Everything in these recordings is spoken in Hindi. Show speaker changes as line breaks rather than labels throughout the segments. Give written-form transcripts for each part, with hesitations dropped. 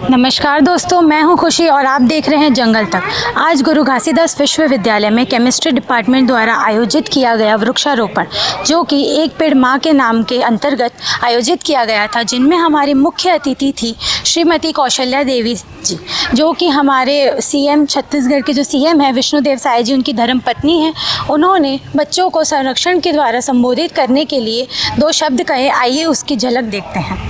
नमस्कार दोस्तों, मैं हूं खुशी और आप देख रहे हैं जंगल तक। आज गुरु घासीदास विश्वविद्यालय में केमिस्ट्री डिपार्टमेंट द्वारा आयोजित किया गया वृक्षारोपण, जो कि एक पेड़ माँ के नाम के अंतर्गत आयोजित किया गया था, जिनमें हमारी मुख्य अतिथि थी श्रीमती कौशल्या देवी जी, जो कि हमारे सीएम छत्तीसगढ़ के जो सीएम हैं विष्णुदेव साय जी, उनकी धर्मपत्नी हैं। उन्होंने बच्चों को संरक्षण के द्वारा संबोधित करने के लिए 2 शब्द कहे। आइए उसकी झलक देखते हैं।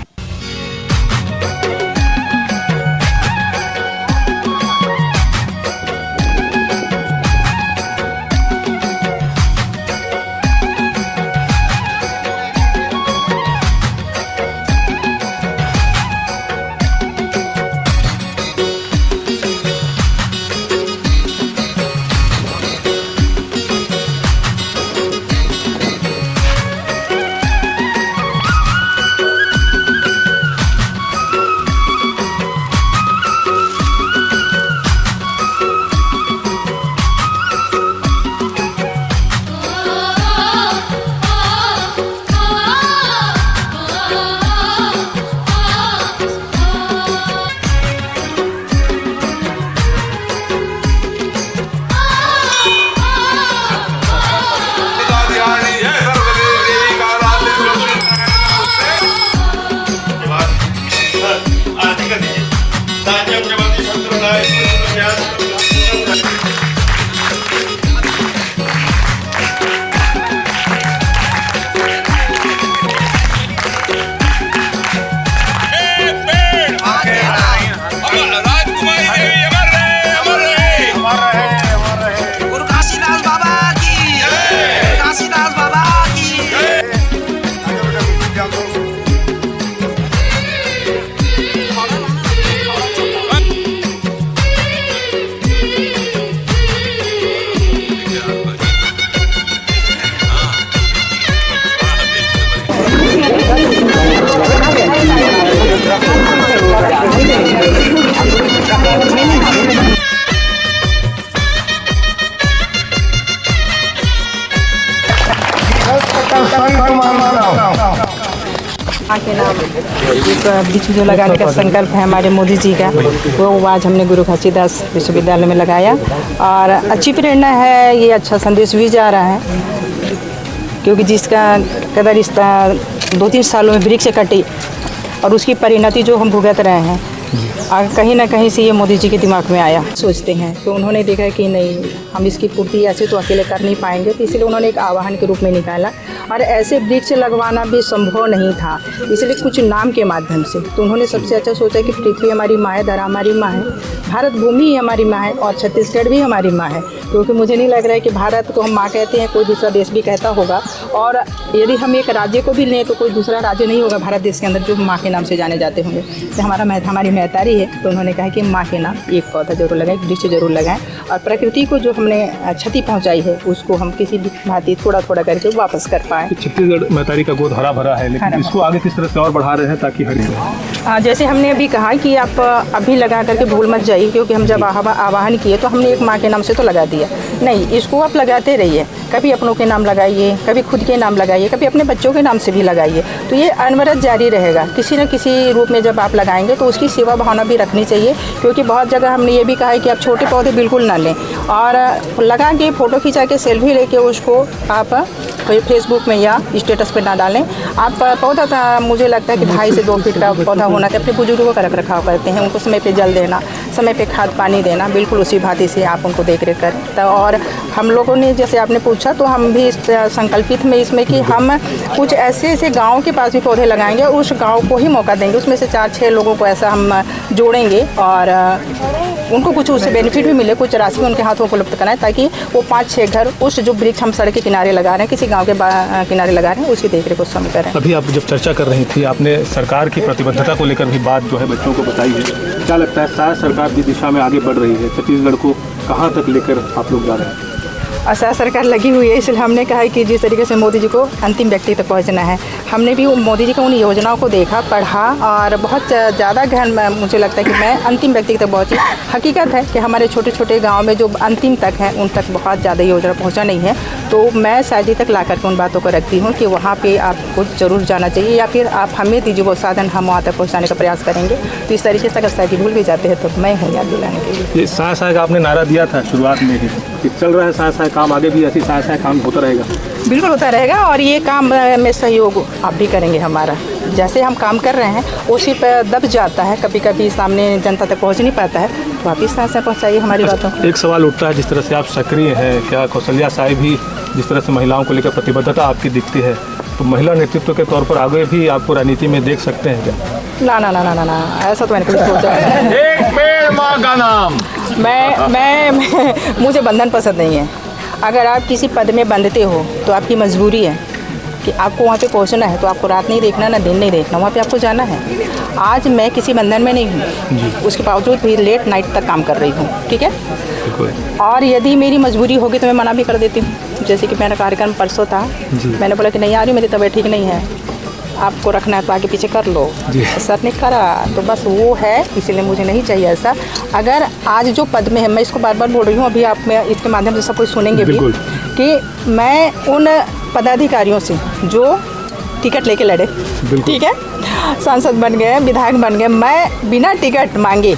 के नाम वृक्ष जो लगाने का संकल्प है हमारे मोदी जी का, वो आज हमने गुरु घासीदास विश्वविद्यालय में लगाया और अच्छी प्रेरणा है। ये अच्छा संदेश भी जा रहा है, क्योंकि जिसका कदर रिश्ता 2-3 सालों में वृक्ष कटी और उसकी परिणति जो हम भुगत रहे हैं, कहीं ना कहीं से ये मोदी जी के दिमाग में आया। सोचते हैं तो उन्होंने देखा कि नहीं, हम इसकी पूर्ति ऐसे तो अकेले कर नहीं पाएंगे, तो इसलिए उन्होंने एक आह्वान के रूप में निकाला। और ऐसे वृक्ष लगवाना भी संभव नहीं था, इसलिए कुछ नाम के माध्यम से तो उन्होंने सबसे अच्छा सोचा कि पृथ्वी हमारी माँ है, धरा हमारी माँ है, भारत भूमि ही हमारी माँ है और छत्तीसगढ़ भी हमारी माँ है। क्योंकि मुझे नहीं लग रहा है कि भारत को हम माँ कहते हैं, कोई दूसरा देश भी कहता होगा। और यदि हम एक राज्य को भी लें तो कोई दूसरा राज्य नहीं होगा भारत देश के अंदर जो माँ के नाम से जाने जाते होंगे। तो हमारी महतारी है, तो उन्होंने कहा कि माँ के नाम एक पौधा जरूर लगाएं, एक वृक्ष जरूर लगाएं और प्रकृति को जो हमने क्षति पहुँचाई है उसको हम किसी भी भांति थोड़ा थोड़ा करके वापस कर पाएँ।
छत्तीसगढ़ महतारी का गोद हरा भरा है, लेकिन इसको आगे किस तरह से और बढ़ा रहे हैं ताकि हरी रहे?
जैसे हमने अभी कहा कि आप अभी लगा करके भूल मत जाइए, क्योंकि हम जब आह्वान किए तो हमने एक माँ के नाम से तो लगा दिया नहीं, इसको आप लगाते रहिए। कभी अपनों के नाम लगाइए, कभी खुद के नाम लगाइए, कभी अपने बच्चों के नाम से भी लगाइए। तो ये अनवरत जारी रहेगा। किसी न किसी रूप में जब आप लगाएंगे तो उसकी सेवा भावना भी रखनी चाहिए, क्योंकि बहुत जगह हमने ये भी कहा है कि आप छोटे पौधे बिल्कुल ना लें और लगा के फ़ोटो खिंचा के सेल्फी लेके उसको आप फेसबुक में या स्टेटस पे ना डालें। आप पौधा मुझे लगता है कि 2.5 से 2 फीट का पौधा होना चाहिए। अपने बुजुर्गों का रख रखाव करते हैं, उनको समय पे जल देना, समय पे खाद पानी देना, बिल्कुल उसी भांति से आप उनको देख रेख करें। और हम लोगों ने जैसे आपने पूछा तो हम भी संकल्पित में इसमें कि हम कुछ ऐसे गाँव के पास भी पौधे लगाएंगे, उस गाँव को ही मौका देंगे, उसमें से 4-6 लोगों को ऐसा हम जोड़ेंगे और उनको कुछ उससे बेनिफिट भी मिले, कुछ राशि उनके हाथों को उपलब्ध कराएं, ताकि वो 5-6 घर उस जो वृक्ष हम सड़क के किनारे लगा रहे हैं, किसी गांव के किनारे लगा रहे हैं, उसकी देखरेख उस समय करें।
अभी आप जब चर्चा कर रही थी, आपने सरकार की प्रतिबद्धता को लेकर भी बात जो है बच्चों को बताई है। क्या लगता है शायद सरकार की दिशा में आगे बढ़ रही है? छत्तीसगढ़ को कहाँ तक लेकर आप लोग जा रहे हैं?
आशा सरकार लगी हुई है, इसलिए हमने कहा है कि जिस तरीके से मोदी जी को अंतिम व्यक्ति तक पहुंचना है, हमने भी मोदी जी की उन योजनाओं को देखा, पढ़ा और बहुत ज़्यादा गहन मुझे लगता है कि मैं अंतिम व्यक्ति तक पहुंची। हकीकत है कि हमारे छोटे छोटे गांव में जो अंतिम तक हैं उन तक बहुत ज़्यादा योजना पहुंचा नहीं है, तो मैं शायद तक ला करके उन बातों को रखती हूँ कि वहाँ पर आपको ज़रूर जाना चाहिए या फिर आप हमें दीजिए वो साधन, हम वहाँ तक पहुँचाने का प्रयास करेंगे। तो इस तरीके से अगर शायद भूल भी जाते हैं तो मैं हूँ याद दिलाने के लिए।
ये साय साय का आपने नारा दिया था शुरुआत में ही कि चल रहा है साय साय काम, आगे भी ऐसी साय साय काम होता रहेगा।
बिल्कुल होता रहेगा और ये काम में सहयोग आप भी करेंगे हमारा। जैसे हम काम कर रहे हैं उसी पर दब जाता है, कभी कभी सामने जनता तक पहुंच नहीं पाता है, तो आप इस तरह से पहुंचाइए हमारी बातों को।
एक सवाल उठता है, जिस तरह से आप सक्रिय हैं, क्या कौशल्या साय भी जिस तरह से महिलाओं को लेकर प्रतिबद्धता आपकी दिखती है, तो महिला नेतृत्व के तौर पर आगे भी आपको राजनीति में देख सकते हैं क्या?
ना ना ना ना ना ना, ऐसा तो मैंने कभी सोचा है।
एक पेड़ माँ का नाम।
मैं मुझे बंधन पसंद नहीं है। अगर आप किसी पद में बंधते हो तो आपकी मजबूरी है कि आपको वहाँ पे पहुँचना है, तो आपको रात नहीं देखना ना दिन नहीं देखना, वहाँ पे आपको जाना है। आज मैं किसी बंधन में नहीं हूँ, उसके बावजूद भी लेट नाइट तक काम कर रही हूँ, ठीक है। और यदि मेरी मजबूरी होगी तो मैं मना भी कर देती हूँ। जैसे कि मेरा कार्यक्रम परसों था, मैंने बोला कि नहीं आ रही, मेरी तबीयत ठीक नहीं है, आपको रखना है तो आगे पीछे कर लो। सर ने करा तो बस वो है, इसीलिए मुझे नहीं चाहिए ऐसा। अगर आज जो पद में है, मैं इसको बार बार बोल रही हूँ, अभी आप में इसके माध्यम से सब कुछ सुनेंगे भी कि मैं उन पदाधिकारियों से जो टिकट लेके लड़े, ठीक है, सांसद बन गए, विधायक बन गए, मैं बिना टिकट मांगे,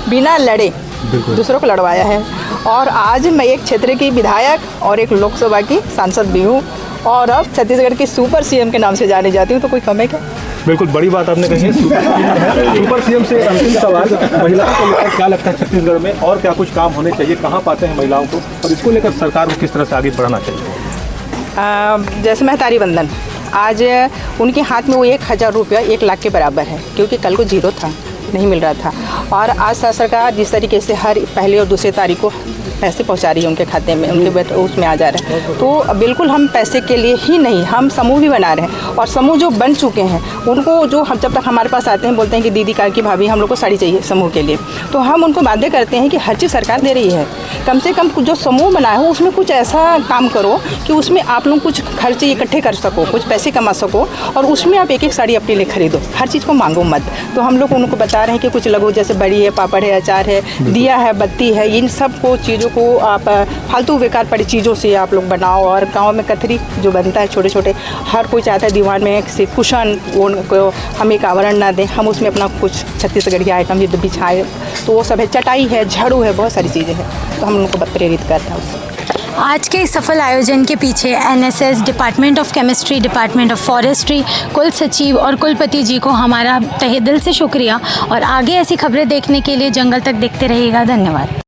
बिना लड़े दूसरों को लड़वाया है। और आज मैं एक क्षेत्र की विधायक और एक लोकसभा की सांसद भी हूँ और अब छत्तीसगढ़ की सुपर सीएम के नाम से जानी जाती हूँ, तो कोई कम है क्या?
बिल्कुल बड़ी बात आपने कही है। सुपर सीएम से अंतिम सवाल, महिलाओं को लेकर क्या लगता है छत्तीसगढ़ में और क्या कुछ काम होने चाहिए, कहाँ पाते हैं महिलाओं को, और इसको लेकर सरकार को किस तरह से आगे बढ़ाना चाहिए?
जैसे महतारी बंधन, आज उनके हाथ में वो 1000 रुपया 1 लाख के बराबर है, क्योंकि कल को जीरो था, नहीं मिल रहा था। और आज सरकार जिस तरीके से हर पहले और दूसरे तारीख को पैसे पहुंचा रही है उनके खाते में, उनके उसमें आ जा रहे हैं, तो बिल्कुल हम पैसे के लिए ही नहीं, हम समूह भी बना रहे हैं। और समूह जो बन चुके हैं उनको, जो हम जब तक हमारे पास आते हैं बोलते हैं कि दीदी की भाभी हम लोग को साड़ी चाहिए समूह के लिए, तो हम उनको बाध्य करते हैं कि हर चीज़ सरकार दे रही है, कम से कम जो समूह बनाए हो उसमें कुछ ऐसा काम करो कि उसमें आप लोग कुछ खर्चे इकट्ठे कर सको, कुछ पैसे कमा सको, और उसमें आप एक एक साड़ी अपने लिए खरीदो, हर चीज़ को मांगो मत। तो हम लोग उनको बता रहे हैं कि कुछ लघु, जैसे बड़ी है, पापड़ है, अचार है, दिया है, बत्ती है, इन सब को चीज़ों को आप फालतू बेकार पड़ी चीज़ों से आप लोग बनाओ। और गांव में कथरी जो बनता है छोटे छोटे, हर कोई चाहता है दीवार में से कुशन, उनको हम एक आवरण ना दें, हम उसमें अपना कुछ छत्तीसगढ़ी आइटम जो बिछाए, तो वो सब है, चटाई है, झाड़ू है, बहुत सारी चीज़ें हैं, तो हम उनको प्रेरित करते हैं उससे।
आज के इस सफल आयोजन के पीछे NSS, department of chemistry, department of forestry, कुल सचिव और कुलपति जी को हमारा तहे दिल से शुक्रिया। और आगे ऐसी खबरें देखने के लिए जंगल तक देखते रहिएगा। धन्यवाद।